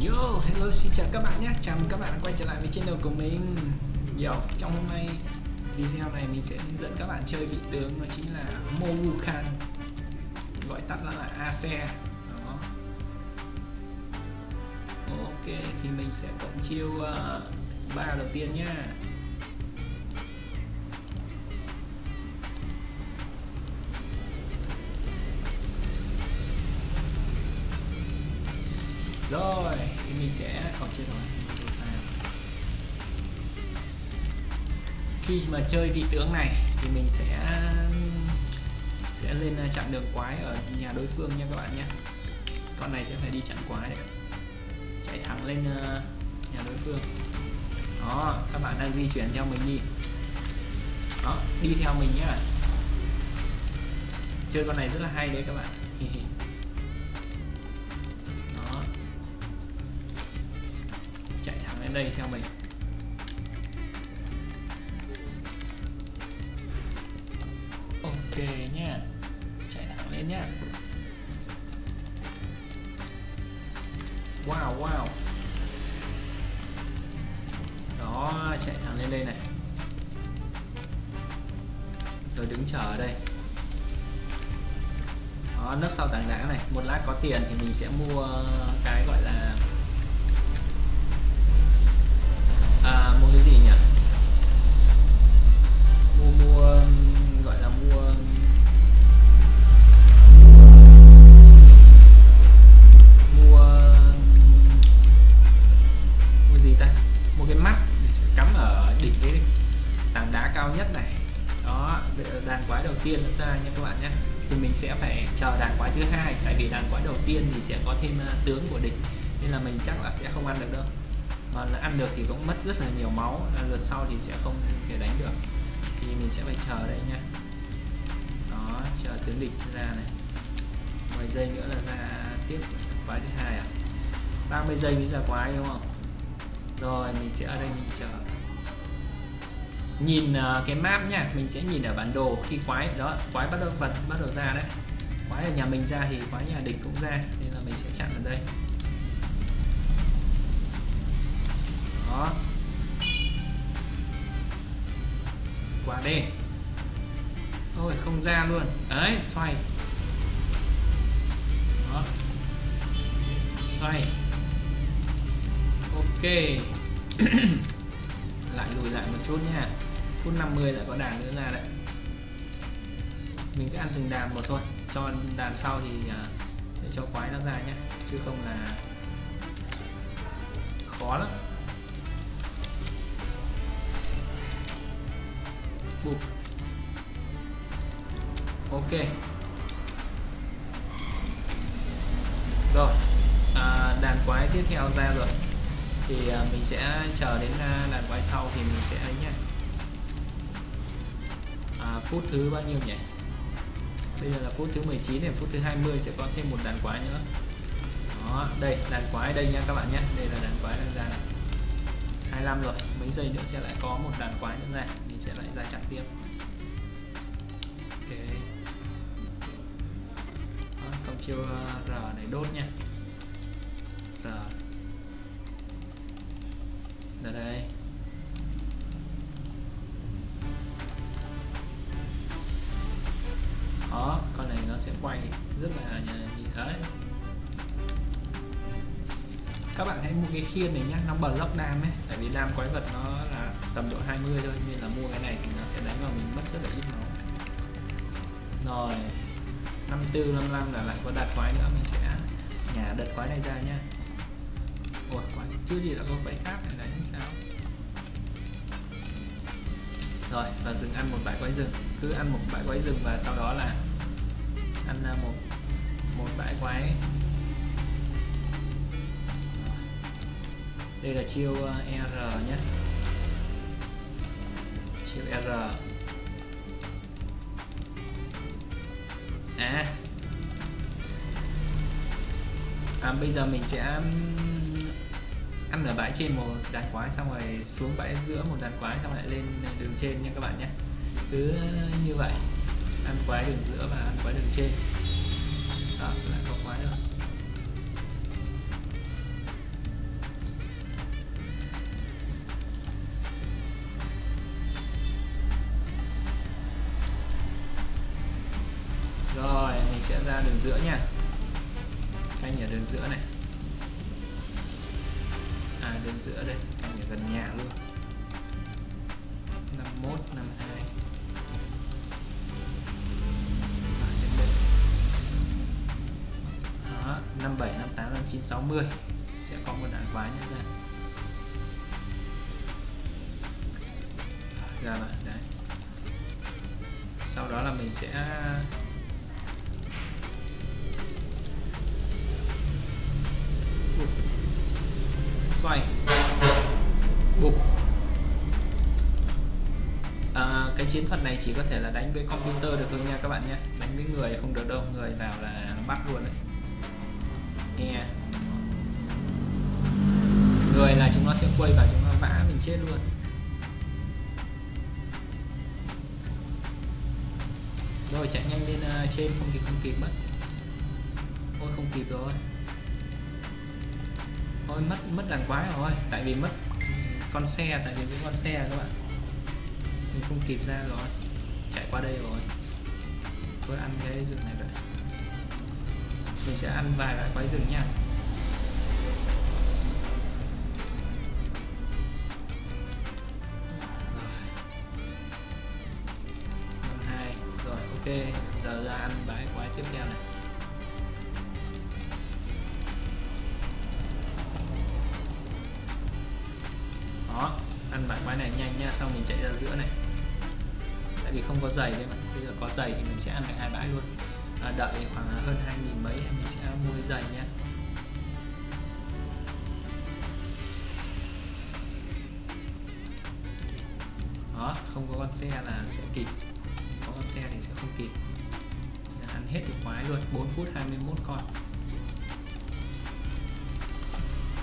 Yo, hello, xin chào các bạn nhé. Chào mừng các bạn đã quay trở lại với channel của mình. Trong hôm nay video này mình sẽ hướng dẫn các bạn chơi vị tướng, nó chính là Moukan, gọi tắt là Ace. Đó. Ok, thì mình sẽ cộng chiêu 3 đầu tiên nhá. Rồi, thì mình sẽ chết rồi. Khi mà chơi vị tướng này thì mình sẽ lên chặn đường quái ở nhà đối phương nha các bạn nhé. Con này sẽ phải đi chặn quái đấy, chạy thẳng lên nhà đối phương. Đó, các bạn đang di chuyển theo mình đi. Đó, đi theo mình nhá. Chơi con này rất là hay đấy các bạn. Đó, chạy thẳng lên đây theo mình. Ok nhá, chạy thẳng lên nhá. Wow. Đó, chạy thẳng lên đây này. Rồi đứng chờ ở đây. Đó, nấp sau tảng đá này. Một lát có tiền thì mình sẽ mua cái gọi là mua cái gì nhỉ? Mua gọi là mua gì ta? Mua cái mắt để sẽ cắm ở đỉnh cái tảng đá cao nhất này. Đó, đàn quái đầu tiên nó ra nha các bạn nhé. Thì mình sẽ phải chờ đàn quái thứ hai, tại vì đàn quái đầu tiên thì sẽ có thêm tướng của địch, nên là mình chắc là sẽ không ăn được đâu. Mà ăn được thì cũng mất rất là nhiều máu, lượt sau thì sẽ không thể đánh được. Thì mình sẽ phải chờ đây nha. Đó, chờ tướng địch ra này. 10 giây nữa là ra tiếp quái thứ hai à? 30 giây mới ra quái đúng không? Rồi mình sẽ ở đây mình chờ. Nhìn cái map nha, mình sẽ nhìn ở bản đồ khi quái đó, quái bắt đầu ra đấy. Quái ở nhà mình ra thì quái nhà địch cũng ra, nên là mình sẽ chặn ở đây. Đó. Quả đi. Ôi không ra luôn. Đấy, xoay. Đó. Xoay. Ok. Lại lùi lại một chút nha. Phút 50 lại có đàn nữa ra đấy. Mình cứ ăn từng đàn một thôi, cho đàn sau thì để cho quái nó ra nhé, chứ không là khó lắm. Bụp. Ok. Rồi, đàn quái tiếp theo ra rồi thì mình sẽ chờ đến đàn quái sau thì mình sẽ ấy nhé. Phút thứ bao nhiêu nhỉ? Bây giờ là phút thứ 19 này, phút thứ 20 sẽ có thêm một đàn quái nữa. Đó, đây đàn quái đây nha các bạn nhé. Đây là đàn quái đang ra này. 25 rồi, mấy giây nữa sẽ lại có một đàn quái nữa ra, mình sẽ lại ra chặn tiếp. Ok. Đó, cộng chiêu R này đốt nha. R. Ra đây. Đó, con này nó sẽ quay rất là đấy. Các bạn hãy mua cái khiên này nhé, nó block đam ấy, tại vì đam quái vật nó là tầm độ 20 thôi, nên là mua cái này thì nó sẽ đánh vào mình mất rất là ít máu. Rồi 54, 55 là lại có đợt quái nữa, mình sẽ nhả đợt quái này ra nhá. Ủa, quái chưa gì đã có quái khác này đánh sao? Rồi, và dừng ăn một bãi quái rừng, cứ ăn một bãi quái rừng và sau đó là ăn một bãi quái. Đây là chiêu R nhé, chiêu R. Bây giờ mình sẽ ăn ở bãi trên một đàn quái, xong rồi xuống bãi giữa một đàn quái, xong lại lên đường trên nha các bạn nhé. Cứ như vậy, ăn quái đường giữa và ăn quái đường trên. Đó, lại có quái nữa. giữa nha, canh ở đường giữa này. Đường giữa đây, canh ở gần nhà luôn. 51, 52. Đến đây. Đó, 57, 58, 59, 60 sẽ có một đàn quái nhé ra. Ra rồi, đấy. Sau đó là mình sẽ xoay bụp. Cái chiến thuật này chỉ có thể là đánh với computer được thôi nha các bạn nhé, đánh với người không được đâu, người vào là nó bắt luôn đấy. Nghe người là chúng nó sẽ quay vào, chúng nó vã mình chết luôn. Rồi chạy nhanh lên trên, không kịp mất. Ôi không kịp rồi. Ôi mất đàn quái rồi, tại vì mất con xe, tại vì cái con xe các bạn, mình không kịp ra rồi, chạy qua đây rồi. Tôi ăn cái rừng này vậy, mình sẽ ăn vài loại quái rừng nha. Rồi, ok, giờ ra ăn bãi quái tiếp theo này. Đó, ăn bãi quái này nhanh nha, xong mình chạy ra giữa này. Tại vì không có giày đây mà, bây giờ có giày thì mình sẽ ăn được 2 bãi luôn. Đợi khoảng hơn 2.000 mấy mình sẽ mua cái giày nha. Đó, không có con xe là sẽ kịp, có con xe thì sẽ không kịp. Ăn hết được quái luôn, 4 phút 21 con.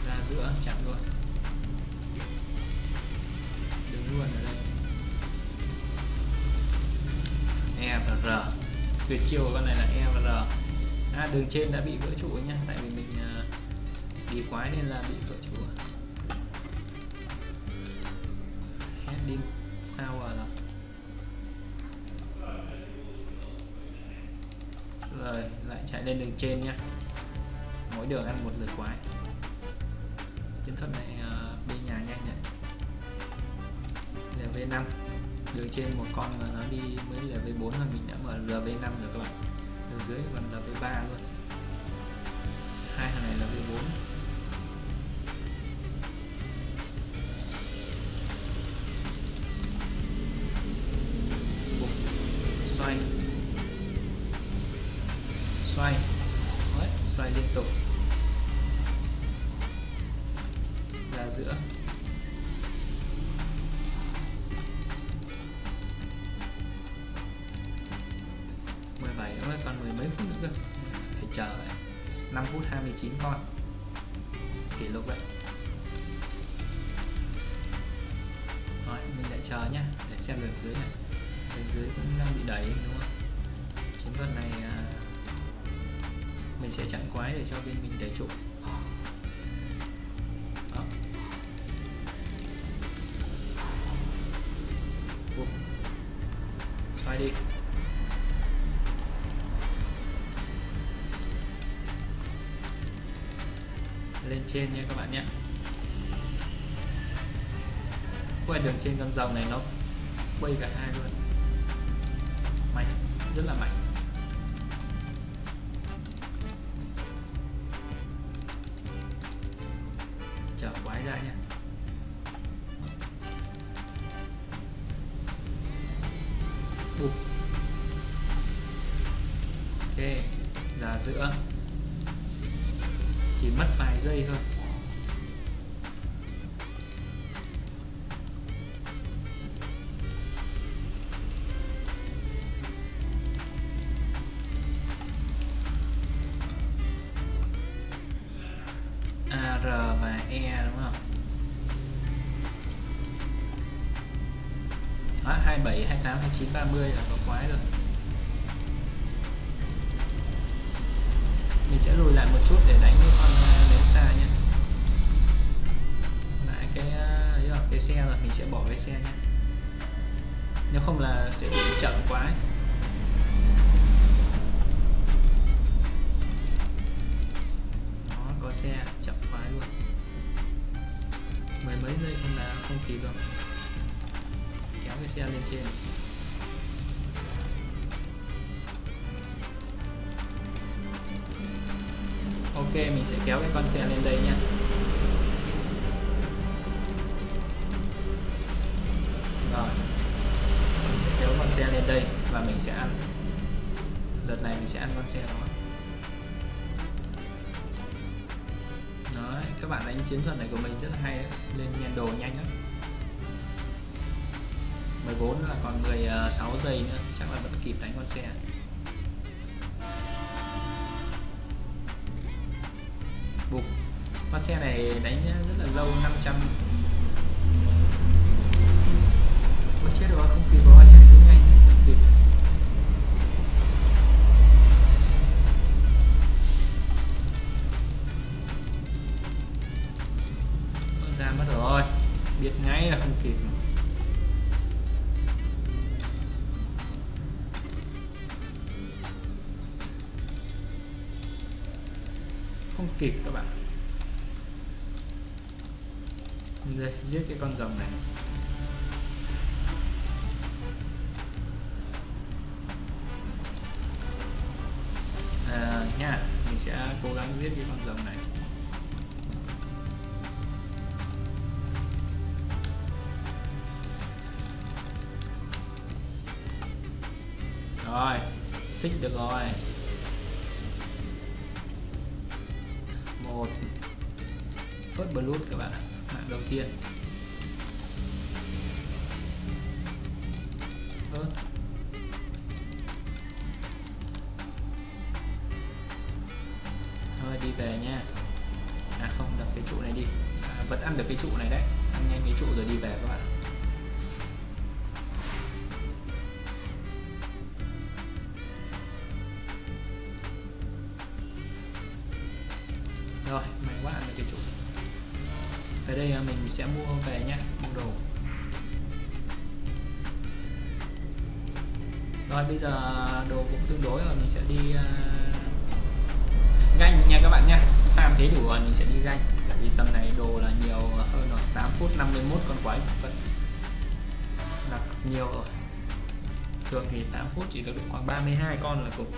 Ra giữa chặn luôn, đứng luôn ở đây. E và R, tuyệt chiêu của con này là E và R. Đường trên đã bị vỡ trụ nha, tại vì mình đi quái nên là bị vỡ trụ. Hết đi sao rồi. Rồi lại chạy lên đường trên nha, mỗi đường ăn một lượt quái. Chiến thuật này bê nhà nhanh này. LV5, đường trên một con mà nó đi mới LV4 mà mình đã mở LV5 rồi các bạn. Đường dưới còn LV3 luôn, hai thằng này LV4. Xoay xoay liên tục ra giữa. Còn 10 mấy phút nữa cơ, phải chờ vậy. 5 phút 29 con, kỷ lục đấy. Rồi mình lại chờ nhá, để xem đường dưới này. Đường dưới cũng đang bị đẩy đúng không? Chiến thuật này mình sẽ chặn quái để cho bên mình đẩy trụ. Đó. Xoay đi. Lên trên nha các bạn nhé. Quay đường trên con rồng này nó quay cả hai luôn, mạnh, rất là mạnh. Chở quái ra nha. Ok, ra giữa, chỉ mất vài giây thôi. A, R và E đúng không? Đó, 27, 28, 29, 30 là có quái rồi. Mình sẽ lùi lại một chút để đánh với con ném xa nhé. Lại cái xe rồi, mình sẽ bỏ cái xe nhé. Nếu không là sẽ bị chậm quá. vào xe chậm quá luôn, mấy giây không kịp đâu, kéo cái xe lên trên. Ok, mình sẽ kéo cái con xe lên đây nha. Rồi, mình sẽ kéo con xe lên đây và mình sẽ ăn. Đợt này mình sẽ ăn con xe đó. Đấy, các bạn đánh chiến thuật này của mình rất là hay đấy, lên nhanh đồ nhanh lắm. 14 là còn 16 giây nữa, chắc là vẫn kịp đánh con xe. Bụp. Con xe này đánh rất là lâu, 500. Ôi chết rồi, không kịp rồi, chạy xuống nhanh, không kịp. Ra mất rồi, biết ngay là không kịp. Không kịp các bạn. Đây, giết cái con rồng này. Nha, mình sẽ cố gắng giết cái con rồng này. Rồi, xích được rồi. 1 First Blood các bạn ạ, mạng đầu tiên. Thôi đi về nha. À không, đập cái trụ này đi. Vẫn ăn được cái trụ này đấy, ăn nhanh cái trụ rồi đi về các bạn. Rồi, may quá ăn được cái trụ. Tới đây mình sẽ mua về nhé, mua đồ. Rồi bây giờ đồ cũng tương đối rồi, mình sẽ đi ganh nha các bạn nha. Farm thế đủ rồi mình sẽ đi ganh. Tại vì tầm này đồ là nhiều hơn rồi, 8 phút 51 con quái vẫn là nhiều rồi. Thường thì 8 phút chỉ được khoảng 32 con là cùng.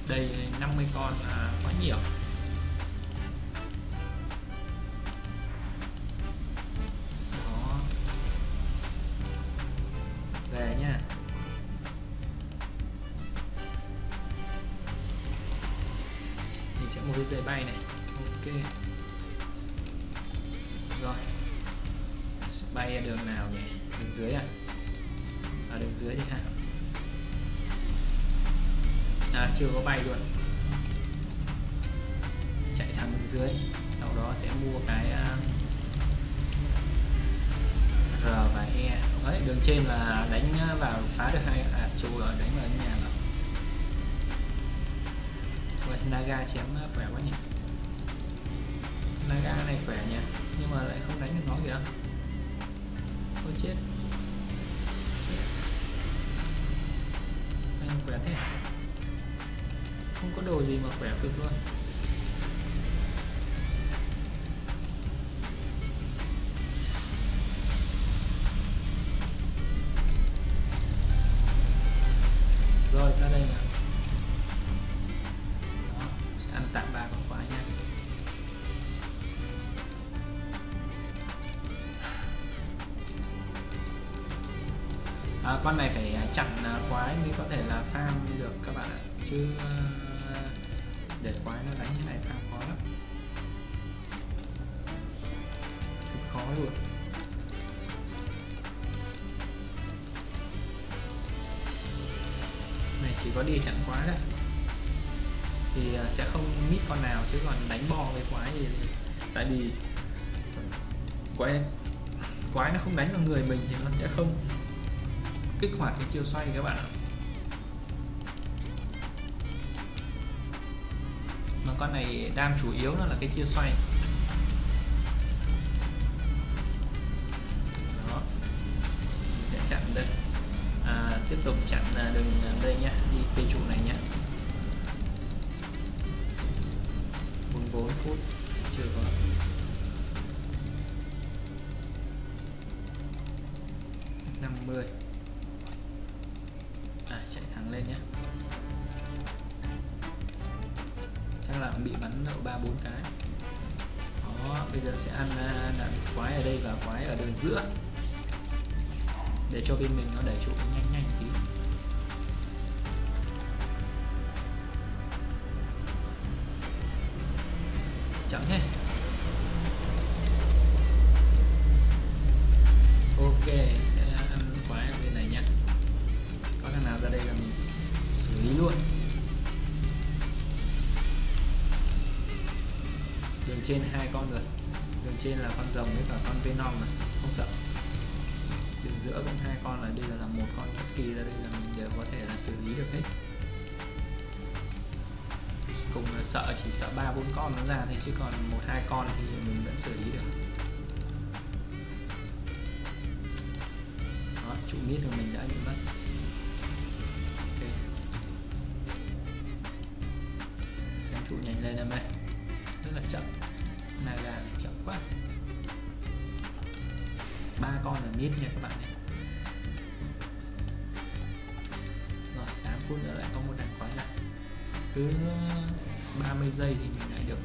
Đây 50 con là quá nhiều. Đó. Về nha. Mình sẽ mua cái giày bay này. Ok. Rồi. Bay đường nào nhỉ? Đường dưới à? Ở đường dưới đi ha. À chưa có bay luôn. Chạy thẳng đường dưới. Sau đó sẽ mua cái R và E. Đấy, đường trên là đánh vào phá được hai trụ rồi, đánh vào nhà rồi. Vậy Naga chém khỏe quá nhỉ. Naga này khỏe nhỉ, nhưng mà lại không đánh được nó kìa. Ôi chết. Anh khỏe thế. Không có đồ gì mà khỏe cực luôn. Rồi ra đây nào. Đó, sẽ ăn tạm 3 con quái nha. Con này phải chặn quái mới có thể là farm được các bạn ạ, chứ để quái nó đánh như này farm khó lắm, cực khó luôn. Này chỉ có đi chặn quái đấy thì sẽ không miss con nào, chứ còn đánh bo với quái thì tại vì quái nó không đánh vào người mình thì nó sẽ không kích hoạt cái chiêu xoay các bạn ạ. Mà con này đam chủ yếu nó là cái chiêu xoay. Đó, mình sẽ chặn đây. Tiếp tục chặn đường đây nhé, đi cây trụ này nhé. Vùng 14 phút chưa có. Năm 50. Chạy thẳng lên nhé. Chắc là bị bắn đậu 3-4 cái. Đó, bây giờ sẽ ăn đạn quái ở đây và quái ở đường giữa để cho bên mình nó đẩy trụ nhanh nhanh tí. Chậm nhé. Ok, sẽ ăn quái ở bên này nhé. Có thằng nào ra đây là mình xử lý luôn. Đường trên 2 con rồi. Đường trên là con rồng với cả con Venom mà, không sợ. Đường giữa cũng 2 con, là đây là một con bất kỳ ra đây là mình đều có thể là xử lý được hết. Cùng là sợ chỉ sợ 3-4 con nó ra thôi, chứ còn 1-2 con thì mình vẫn xử lý được. Đó, trụ mít của mình đã bị mất. Ok, xem trụ nhanh lên em ơi. Rất là chậm. Naga này chậm quá. 3 con ở mid nha các bạn nhé. Rồi 8 phút nữa lại có một đàn quái lại. Cứ 30 giây thì mình lại được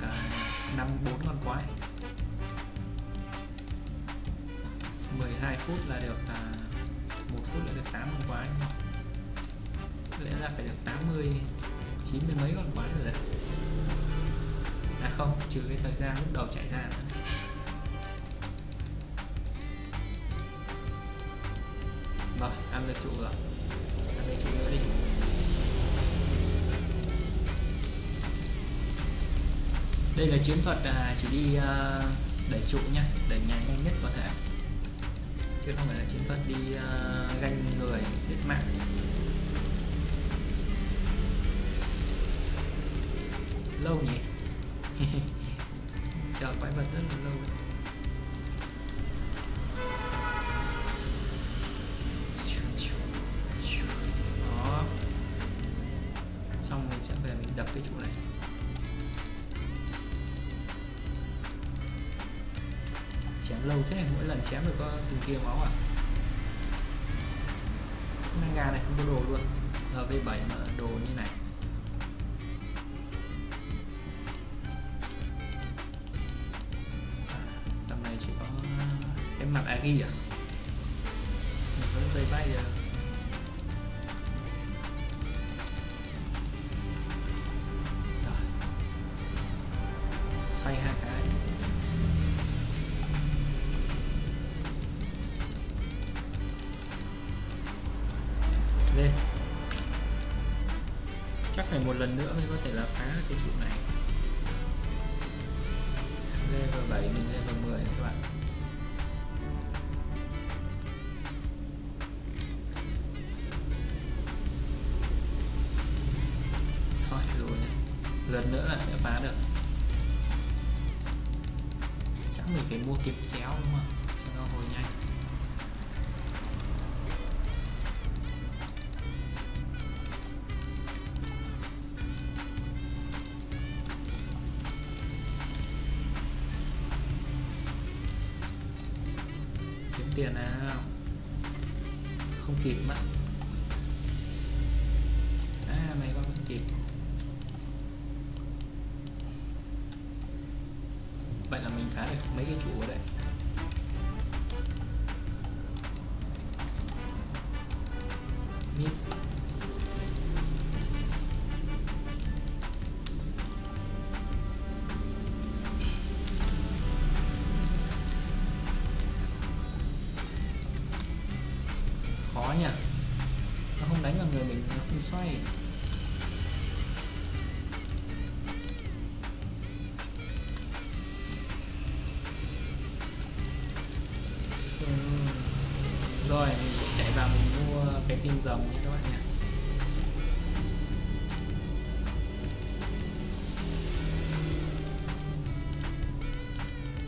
4 con quái. 12 phút là được 1 phút là được 8 con quái, đúng không? Lẽ ra phải được 80, 90 mấy con quái rồi đấy. À không, trừ cái thời gian lúc đầu chạy ra nữa. Rồi, ăn được trụ rồi. Ăn được trụ nữa đi. Đây là chiến thuật chỉ đi đẩy trụ nhá, đẩy nhanh nhất có thể, chứ không phải là chiến thuật đi ganh người giết mạng. Lâu nhỉ. Chờ quái vật rất là lâu đấy. Đó, xong mình sẽ về mình đập cái trụ này. Chém lâu thế, mỗi lần chém được có từng kia máu à. Naga này không có đồ luôn, LV7 mà đồ như này. Tầm này chỉ có cái mặt Agi à, mình có dây bay rồi. Xoay 2 cái. Lên. Chắc phải một lần nữa mới có thể là phá cái trụ này. Level 7 mình level 10 các bạn. Thôi rồi này. Lần nữa là sẽ phá được. Chắc mình phải mua kịp chéo đúng không? Cho nó hồi nhanh. Tiền nào không kịp mất. Mày con vẫn kịp. Vậy là mình phá được mấy cái trụ ở đây. Mít. Khó nhỉ, nó không đánh vào người mình, nó không xoay. Rồi mình sẽ chạy vào mình mua cái tim rồng nha các bạn nhé.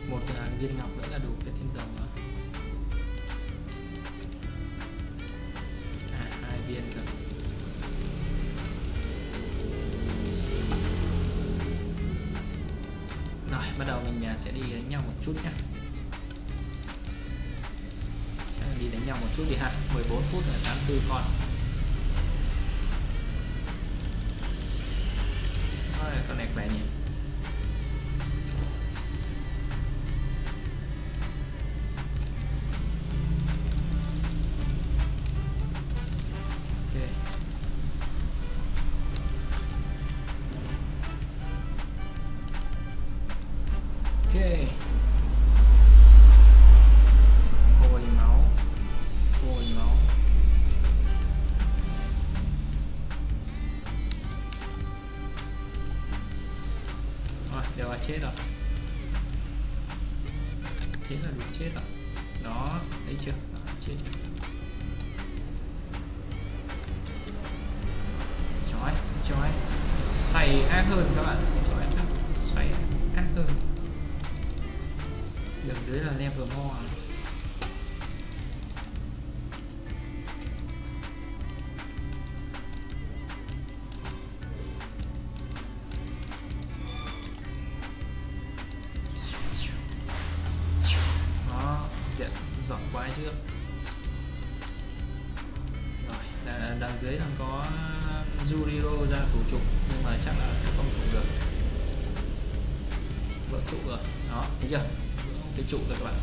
Một viên ngọc nữa là đủ cái tim rồng rồi. 2 viên rồi. Rồi bắt đầu mình sẽ đi đánh nhau một chút nhé. Sẽ đi đánh nhau một chút đi ha. 14 phút rồi, 84 con. Rồi, con này khỏe nhỉ. Ok, hồi máu. Rồi, đều là chết rồi. Thế là được chết rồi. Đó, thấy chưa? Đó, chết chưa? Chói xoay ác hơn các bạn. Xoay ác hơn. Đường dưới là level more. Đó, dọn quái trước. Rồi, đằng dưới đang có Yujiro ra thủ trục, nhưng mà chắc là sẽ không thủ được. Vỡ trụ rồi. Đó, thấy chưa? Cái trụ rồi các bạn.